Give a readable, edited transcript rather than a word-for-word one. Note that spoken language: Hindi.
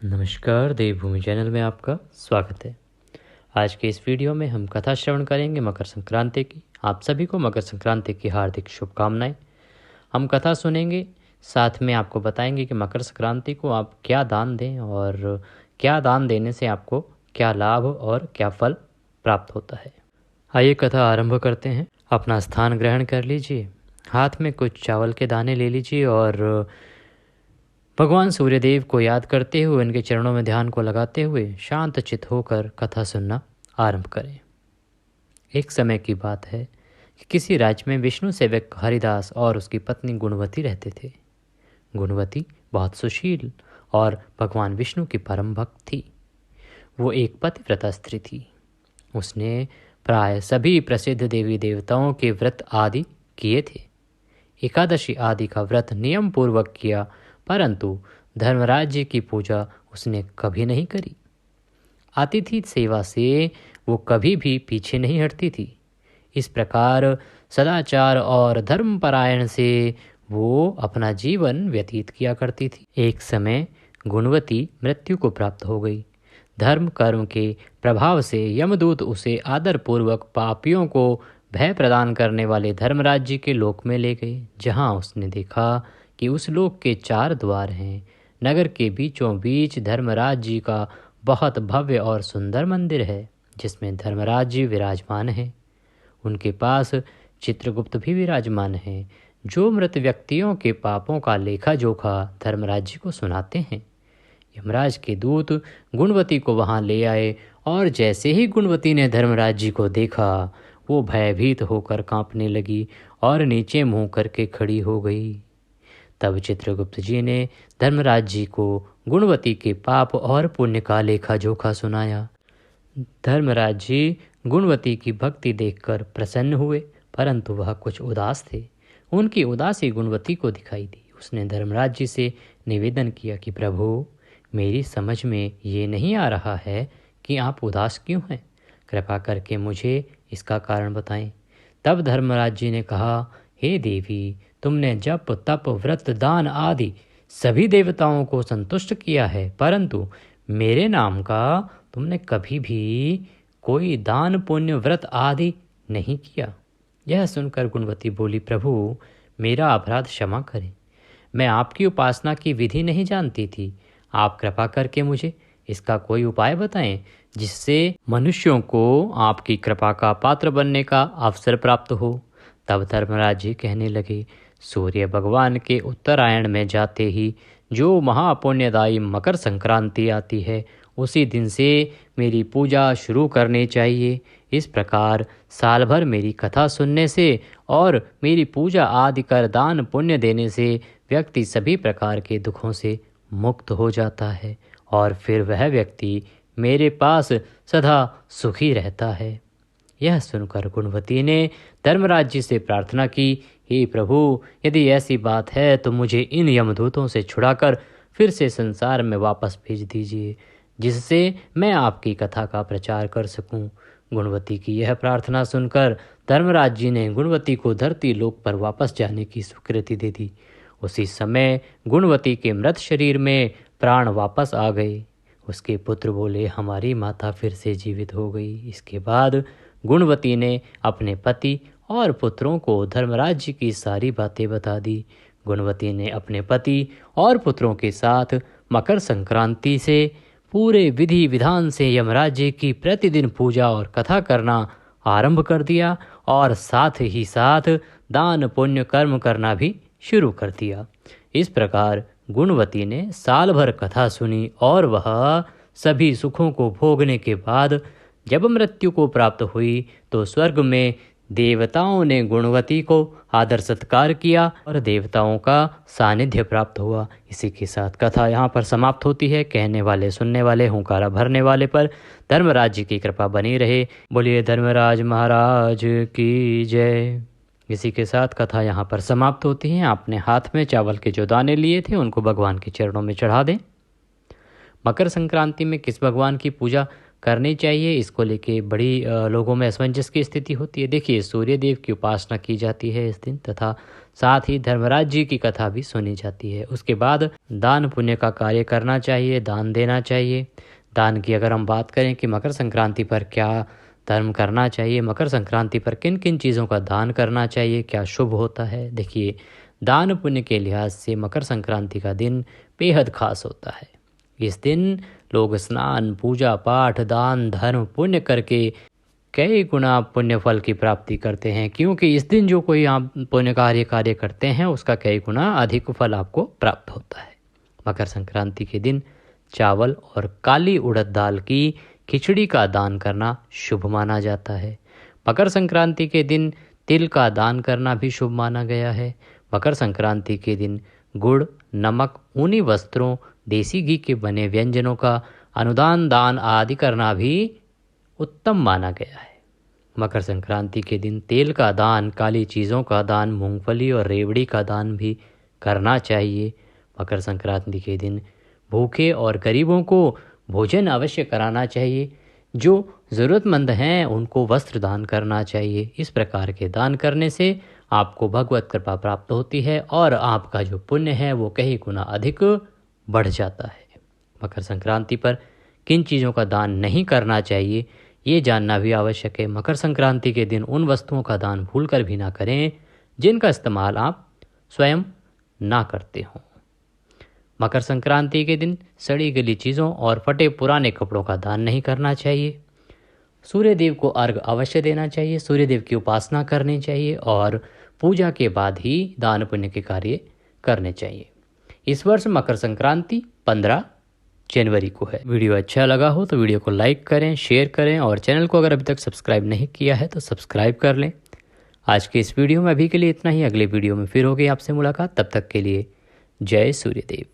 नमस्कार, देवभूमि चैनल में आपका स्वागत है। आज के इस वीडियो में हम कथा श्रवण करेंगे मकर संक्रांति की। आप सभी को मकर संक्रांति की हार्दिक शुभकामनाएं। हम कथा सुनेंगे, साथ में आपको बताएंगे कि मकर संक्रांति को आप क्या दान दें और क्या दान देने से आपको क्या लाभ और क्या फल प्राप्त होता है। आइए कथा आरंभ करते हैं। अपना स्थान ग्रहण कर लीजिए, हाथ में कुछ चावल के दाने ले लीजिए और भगवान सूर्यदेव को याद करते हुए उनके चरणों में ध्यान को लगाते हुए शांत चित्त होकर कथा सुनना आरंभ करें। एक समय की बात है कि किसी राज्य में विष्णु सेवक हरिदास और उसकी पत्नी गुणवती रहते थे। गुणवती बहुत सुशील और भगवान विष्णु की परम भक्त थी। वो एक पतिव्रता स्त्री थी। उसने प्राय सभी प्रसिद्ध देवी देवताओं के व्रत आदि किए थे। एकादशी आदि का व्रत नियम पूर्वक किया, परंतु धर्मराज्य की पूजा उसने कभी नहीं करी। अतिथि सेवा से वो कभी भी पीछे नहीं हटती थी। इस प्रकार सदाचार और धर्मपरायण से वो अपना जीवन व्यतीत किया करती थी। एक समय गुणवती मृत्यु को प्राप्त हो गई। धर्म कर्म के प्रभाव से यमदूत उसे आदरपूर्वक पापियों को भय प्रदान करने वाले धर्मराज्य के लोक में ले गए, जहां उसने देखा कि उस लोक के 4 द्वार हैं। नगर के बीचों बीच धर्मराज्य का बहुत भव्य और सुंदर मंदिर है, जिसमें धर्मराज्य विराजमान है। उनके पास चित्रगुप्त भी विराजमान है, जो मृत व्यक्तियों के पापों का लेखा जोखा धर्मराज्य को सुनाते हैं। यमराज के दूत गुणवती को वहां ले आए और जैसे ही गुणवती ने धर्मराज्य को देखा, वो भयभीत होकर कांपने लगी और नीचे मुंह करके खड़ी हो गई। तब चित्रगुप्त जी ने धर्मराज को गुणवती के पाप और पुण्य का लेखा जोखा सुनाया। धर्मराज जी गुणवती की भक्ति देखकर प्रसन्न हुए, परंतु वह कुछ उदास थे। उनकी उदासी गुणवती को दिखाई दी। उसने धर्मराज जी से निवेदन किया कि प्रभु, मेरी समझ में ये नहीं आ रहा है कि आप उदास क्यों हैं। कृपा करके मुझे इसका कारण बताएं। तब धर्मराज जी ने कहा, हे देवी, तुमने जप तप व्रत दान आदि सभी देवताओं को संतुष्ट किया है, परंतु मेरे नाम का तुमने कभी भी कोई दान पुण्य व्रत आदि नहीं किया। यह सुनकर गुणवती बोली, प्रभु, मेरा अपराध क्षमा करें। मैं आपकी उपासना की विधि नहीं जानती थी। आप कृपा करके मुझे इसका कोई उपाय बताएं, जिससे मनुष्यों को आपकी कृपा का पात्र बनने का अवसर प्राप्त हो। तब धर्मराज जी कहने लगे, सूर्य भगवान के उत्तरायण में जाते ही जो महापुण्यदायी मकर संक्रांति आती है, उसी दिन से मेरी पूजा शुरू करनी चाहिए। इस प्रकार साल भर मेरी कथा सुनने से और मेरी पूजा आदि कर दान पुण्य देने से व्यक्ति सभी प्रकार के दुखों से मुक्त हो जाता है और फिर वह व्यक्ति मेरे पास सदा सुखी रहता है। यह सुनकर गुणवती ने धर्मराज जी से प्रार्थना की, हे प्रभु, यदि ऐसी बात है तो मुझे इन यमदूतों से छुड़ाकर फिर से संसार में वापस भेज दीजिए, जिससे मैं आपकी कथा का प्रचार कर सकूं। गुणवती की यह प्रार्थना सुनकर धर्मराज जी ने गुणवती को धरती लोक पर वापस जाने की स्वीकृति दे दी। उसी समय गुणवती के मृत शरीर में प्राण वापस आ गए। उसके पुत्र बोले, हमारी माता फिर से जीवित हो गई। इसके बाद गुणवती ने अपने पति और पुत्रों को धर्मराज जी की सारी बातें बता दी। गुणवती ने अपने पति और पुत्रों के साथ मकर संक्रांति से पूरे विधि विधान से यमराज जी की प्रतिदिन पूजा और कथा करना आरंभ कर दिया और साथ ही साथ दान पुण्य कर्म करना भी शुरू कर दिया। इस प्रकार गुणवती ने साल भर कथा सुनी और वह सभी सुखों को भोगने के बाद जब मृत्यु को प्राप्त हुई तो स्वर्ग में देवताओं ने गुणवती को आदर सत्कार किया और देवताओं का सानिध्य प्राप्त हुआ। इसी के साथ कथा यहाँ पर समाप्त होती है। कहने वाले सुनने वाले हुंकारा भरने वाले पर धर्मराज जी की कृपा बनी रहे। बोलिए धर्मराज महाराज की जय। इसी के साथ कथा यहाँ पर समाप्त होती है। आपने हाथ में चावल के जो दाने लिए थे उनको भगवान के चरणों में चढ़ा दें। मकर संक्रांति में किस भगवान की पूजा करनी चाहिए। इसको लेके बड़ी लोगों में असमंजस की स्थिति होती है। देखिए, सूर्य देव की उपासना की जाती है इस दिन, तथा साथ ही धर्मराज जी की कथा भी सुनी जाती है। उसके बाद दान पुण्य का कार्य करना चाहिए, दान देना चाहिए। दान की अगर हम बात करें कि मकर संक्रांति पर क्या धर्म करना चाहिए, मकर संक्रांति पर किन किन चीज़ों का दान करना चाहिए, क्या शुभ होता है। देखिए, दान पुण्य के लिहाज से मकर संक्रांति का दिन बेहद खास होता है। इस दिन लोग स्नान, पूजा पाठ, दान, धर्म, पुण्य करके कई गुना पुण्य फल की प्राप्ति करते हैं, क्योंकि इस दिन जो कोई आप पुण्य कार्य करते हैं उसका कई गुना अधिक फल आपको प्राप्त होता है। मकर संक्रांति के दिन चावल और काली उड़द दाल की खिचड़ी का दान करना शुभ माना जाता है। मकर संक्रांति के दिन तिल का दान करना भी शुभ माना गया है। मकर संक्रांति के दिन गुड़, नमक, ऊनी वस्त्रों, देसी घी के बने व्यंजनों का अनुदान दान आदि करना भी उत्तम माना गया है। मकर संक्रांति के दिन तेल का दान, काली चीज़ों का दान, मूंगफली और रेवड़ी का दान भी करना चाहिए। मकर संक्रांति के दिन भूखे और गरीबों को भोजन अवश्य कराना चाहिए। जो ज़रूरतमंद हैं उनको वस्त्र दान करना चाहिए। इस प्रकार के दान करने से आपको भगवत कृपा प्राप्त होती है और आपका जो पुण्य है वो कई गुना अधिक बढ़ जाता है। मकर संक्रांति पर किन चीज़ों का दान नहीं करना चाहिए ये जानना भी आवश्यक है। मकर संक्रांति के दिन उन वस्तुओं का दान भूलकर भी ना करें जिनका इस्तेमाल आप स्वयं ना करते हों। मकर संक्रांति के दिन सड़ी गली चीज़ों और फटे पुराने कपड़ों का दान नहीं करना चाहिए। सूर्य देव को अर्घ अवश्य देना चाहिए, सूर्य देव की उपासना करनी चाहिए और पूजा के बाद ही दान पुण्य के कार्य करने चाहिए। इस वर्ष मकर संक्रांति 15 जनवरी को है। वीडियो अच्छा लगा हो तो वीडियो को लाइक करें, शेयर करें और चैनल को अगर अभी तक सब्सक्राइब नहीं किया है तो सब्सक्राइब कर लें। आज के इस वीडियो में अभी के लिए इतना ही। अगले वीडियो में फिर होगी आपसे मुलाकात। तब तक के लिए जय सूर्यदेव।